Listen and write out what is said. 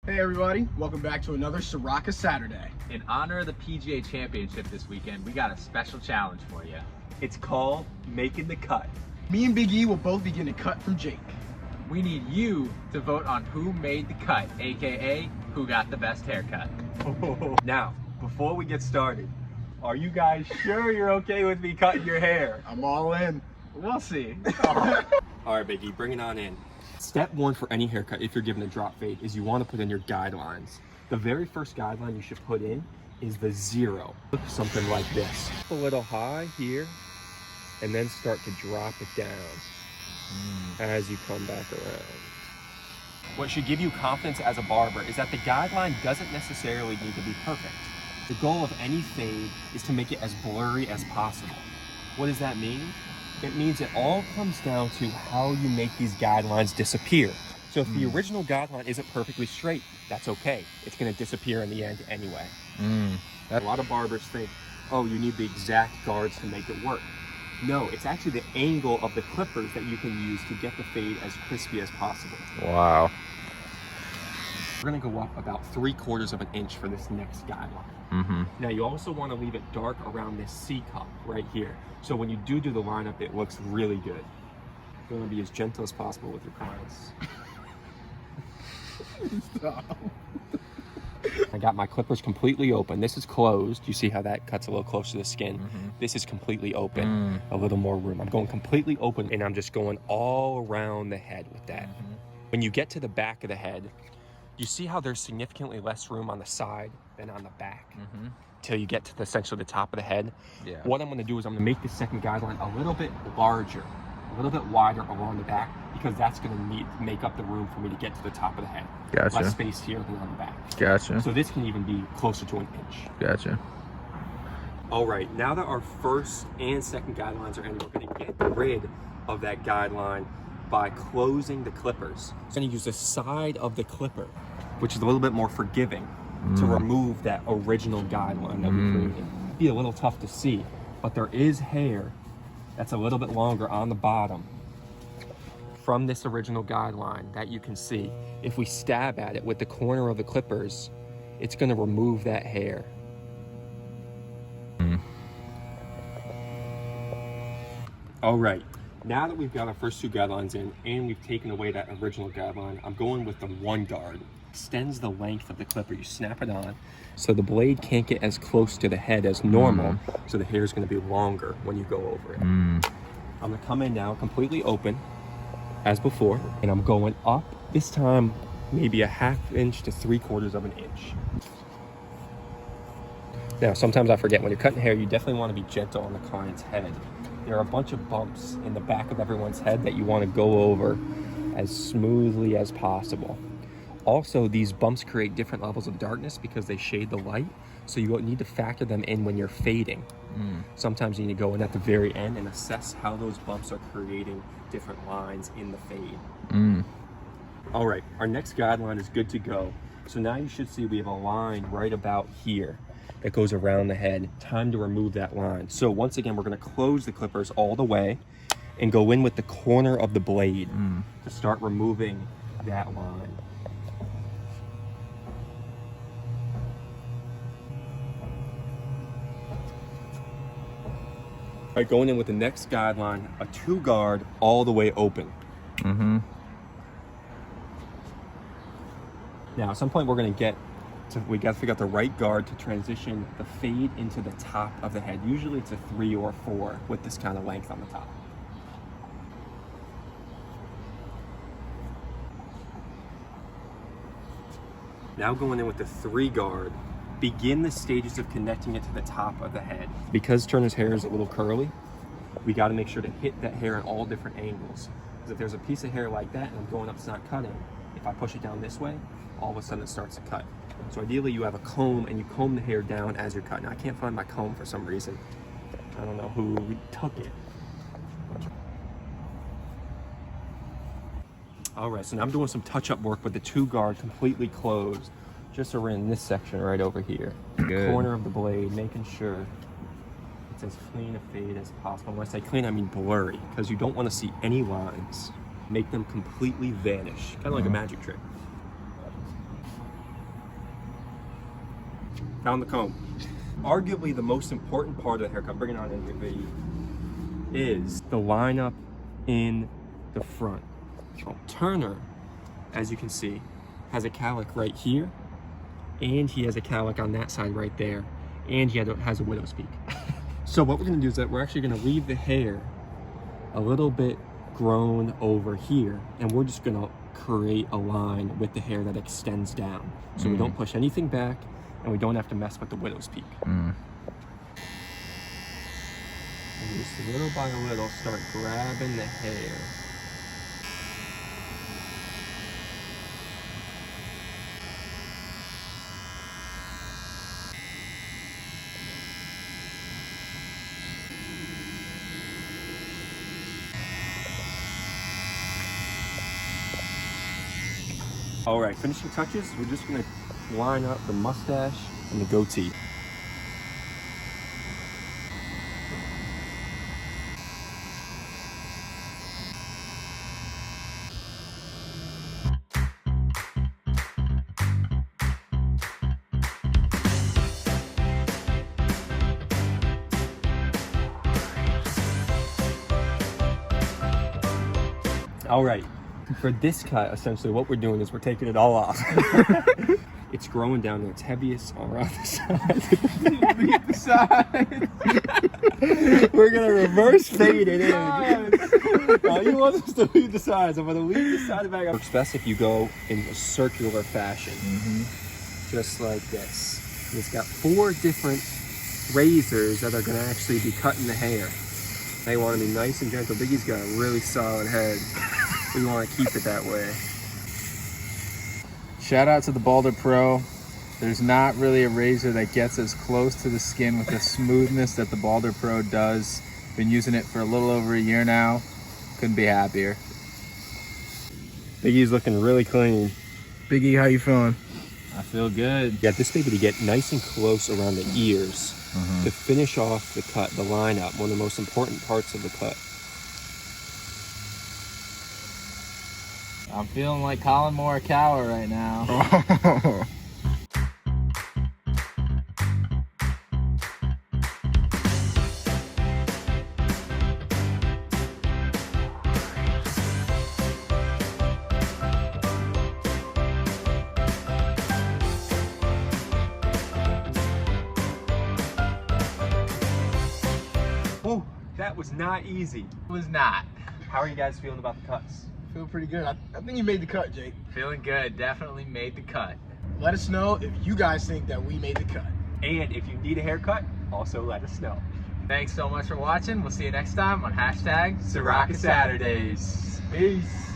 Hey everybody, welcome back to another Sarraka Saturday. In honor of the PGA Championship this weekend, we got a special challenge for you. It's called Making the Cut. Me and Big E will both be getting a cut from Jake. We need you to vote on who made the cut, aka who got the best haircut. Now, before we get started, are you guys sure you're okay with me cutting your hair? I'm all in. We'll see. All right, Biggie, bring it on in. Step one for any haircut, if you're given a drop fade, is you want to put in your guidelines. The very first guideline you should put in is the 0. Something like this. A little high here, and then start to drop it down as you come back around. What should give you confidence as a barber is that the guideline doesn't necessarily need to be perfect. The goal of any fade is to make it as blurry as possible. What does that mean? It means it all comes down to how you make these guidelines disappear. So if the original guideline isn't perfectly straight, that's okay. It's gonna disappear in the end anyway. A lot of barbers think, oh, you need the exact guards to make it work. No, it's actually the angle of the clippers that you can use to get the fade as crispy as possible. Wow. We're gonna go up about 3/4 of an inch for this next guideline. Now you also wanna leave it dark around this C cup right here. So when you do the lineup, it looks really good. You wanna be as gentle as possible with your clients. I got my clippers completely open. This is closed. You see how that cuts a little close to the skin? This is completely open, a little more room. I'm going completely open and I'm just going all around the head with that. When you get to the back of the head, you see how there's significantly less room on the side than on the back till you get to essentially the top of the head. Yeah. What I'm going to do is I'm going to make the second guideline a little bit larger, a little bit wider along the back, because that's going to make up the room for me to get to the top of the head. Gotcha. Less space here than on the back. Gotcha. So this can even be closer to an inch. Gotcha. All right, now that our first and second guidelines are in, we're going to get rid of that guideline by closing the clippers. So I'm going to use the side of the clipper, which is a little bit more forgiving, to remove that original guideline that we created. It'd be a little tough to see, but there is hair that's a little bit longer on the bottom from this original guideline that you can see. If we stab at it with the corner of the clippers, it's going to remove that hair. All right, now that we've got our first 2 guidelines in and we've taken away that original guideline, I'm going with the 1 guard. Extends the length of the clipper. You snap it on so the blade can't get as close to the head as normal, so the hair is going to be longer when you go over it. I'm going to come in now completely open as before, and I'm going up this time maybe a 1/2 inch to 3/4 of an inch. Now sometimes I forget, when you're cutting hair, you definitely want to be gentle on the client's head. There are a bunch of bumps in the back of everyone's head that you want to go over as smoothly as possible. Also, these bumps create different levels of darkness because they shade the light, so you need to factor them in when you're fading. Sometimes you need to go in at the very end and assess how those bumps are creating different lines in the fade. All right, our next guideline is good to go. So now you should see we have a line right about here that goes around the head. Time to remove that line. So once again, we're going to close the clippers all the way and go in with the corner of the blade to start removing that line. All right, going in with the next guideline, a 2 guard all the way open. Now, at some point we're going to get to, we got to figure out the right guard to transition the fade into the top of the head. Usually it's a 3 or 4 with this kind of length on the top. Now going in with the 3 guard, begin the stages of connecting it to the top of the head. Because Turner's hair is a little curly, we got to make sure to hit that hair at all different angles. Because if there's a piece of hair like that and I'm going up, it's not cutting, if I push it down this way, all of a sudden it starts to cut. So ideally you have a comb and you comb the hair down as you're cutting. I can't find my comb for some reason. I don't know who took it. All right, so now I'm doing some touch-up work with the 2 guard completely closed. Just so we're in this section right over here. Good. Corner of the blade, making sure it's as clean a fade as possible. When I say clean, I mean blurry, because you don't want to see any lines. Make them completely vanish, kind of like a magic trick. found the comb. Arguably the most important part of the haircut, bring it on in here, baby, is the lineup in the front. So Turner, as you can see, has a cowlick right here, and he has a cowlick on that side right there, and he has a widow's peak. So what we're gonna do is that we're actually gonna leave the hair a little bit grown over here, and we're just gonna create a line with the hair that extends down. So we don't push anything back, and we don't have to mess with the widow's peak. And just little by little start grabbing the hair. All right, finishing touches, we're just gonna line up the mustache and the goatee. All right, for this cut, essentially what we're doing is we're taking it all off. It's growing down to its heaviest around the side. Leave the side. We're gonna reverse fade it in. You want us to leave the sides. I'm gonna leave the side back. It works best if you go in a circular fashion, just like this. And it's got 4 different razors that are gonna actually be cutting the hair. They want to be nice and gentle. Biggie's got a really solid head. We want to keep it that way. Shout out to the Balder Pro. There's not really a razor that gets as close to the skin with the smoothness that the Balder Pro does. Been using it for a little over a year now. Couldn't be happier. Biggie's looking really clean. Biggie, how you feeling? I feel good. Get this baby to get nice and close around the ears to finish off the cut, the lineup, one of the most important parts of the cut. I'm feeling like Colin Morikawa right now. Oh, that was not easy. It was not. How are you guys feeling about the cuts? Feel pretty good. I think you made the cut, Jake. Feeling good. Definitely made the cut. Let us know if you guys think that we made the cut. And if you need a haircut, also let us know. Thanks so much for watching. We'll see you next time on #Sarraka Saturdays. Peace.